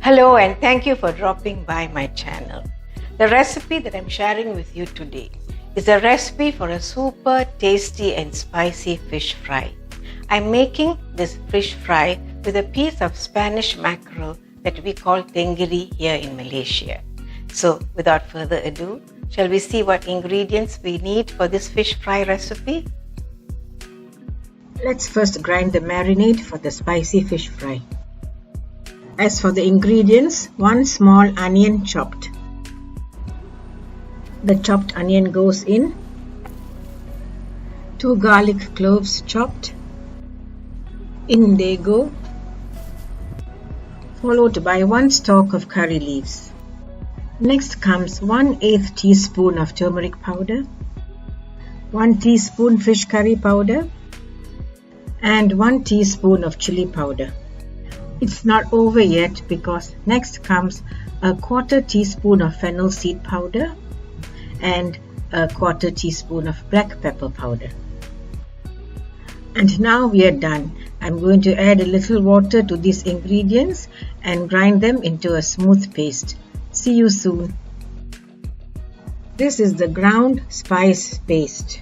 Hello and thank you for dropping by my channel. The recipe that I'm sharing with you today is a recipe for a super tasty and spicy fish fry. I'm making this fish fry with a piece of Spanish mackerel that we call Tenggiri here in Malaysia. So without further ado, shall we see what ingredients we need for this fish fry recipe? Let's first grind the marinade for the spicy fish fry. As for the ingredients, 1 small onion chopped. The chopped onion goes in. 2 garlic cloves chopped. In they go. Followed by 1 stalk of curry leaves. Next comes 1/8 teaspoon of turmeric powder, 1 teaspoon fish curry powder, and 1 teaspoon of chilli powder. It's not over yet because next comes a 1/4 teaspoon of fennel seed powder and a 1/4 teaspoon of black pepper powder. And now we are done. I'm going to add a little water to these ingredients and grind them into a smooth paste. See you soon. This is the ground spice paste.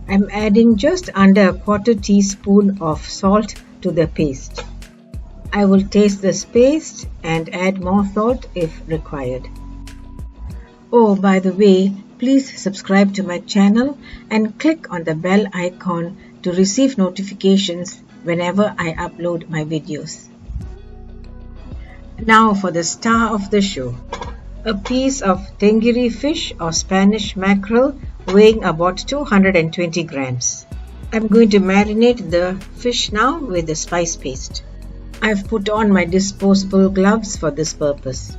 I'm adding just under a 1/4 teaspoon of salt to the paste. I will taste this paste and add more salt if required. Oh, by the way, please subscribe to my channel and click on the bell icon to receive notifications whenever I upload my videos. Now for the star of the show, a piece of Tenggiri fish or Spanish mackerel weighing about 220 grams. I'm going to marinate the fish now with the spice paste. I've put on my disposable gloves for this purpose.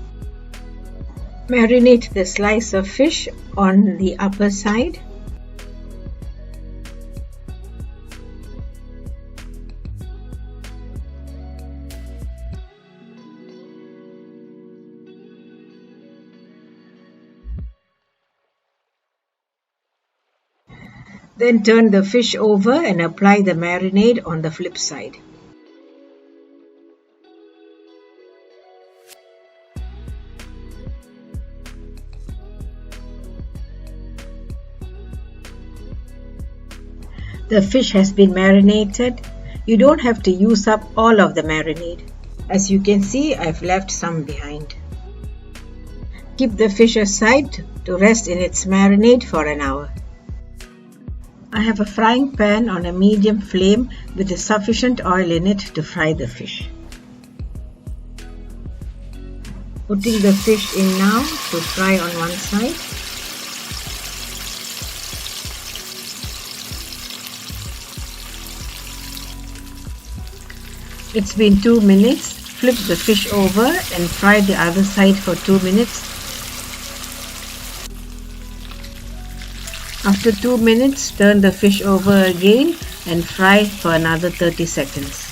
Marinate the slice of fish on the upper side. Then turn the fish over and apply the marinade on the flip side. The fish has been marinated. You don't have to use up all of the marinade. As you can see, I've left some behind. Keep the fish aside to rest in its marinade for an hour. I have a frying pan on a medium flame with sufficient oil in it to fry the fish. Putting the fish in now to fry on one side. It's been 2 minutes. Flip the fish over and fry the other side for 2 minutes. After 2 minutes, turn the fish over again and fry for another 30 seconds.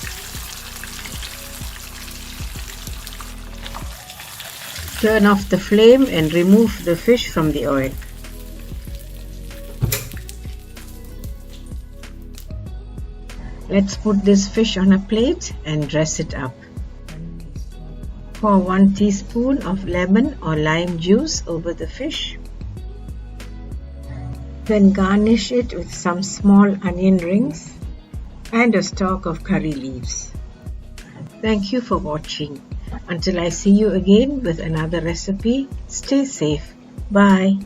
Turn off the flame and remove the fish from the oil. Let's put this fish on a plate and dress it up. Pour 1 teaspoon of lemon or lime juice over the fish. Then garnish it with some small onion rings and a stalk of curry leaves. Thank you for watching. Until I see you again with another recipe, stay safe. Bye.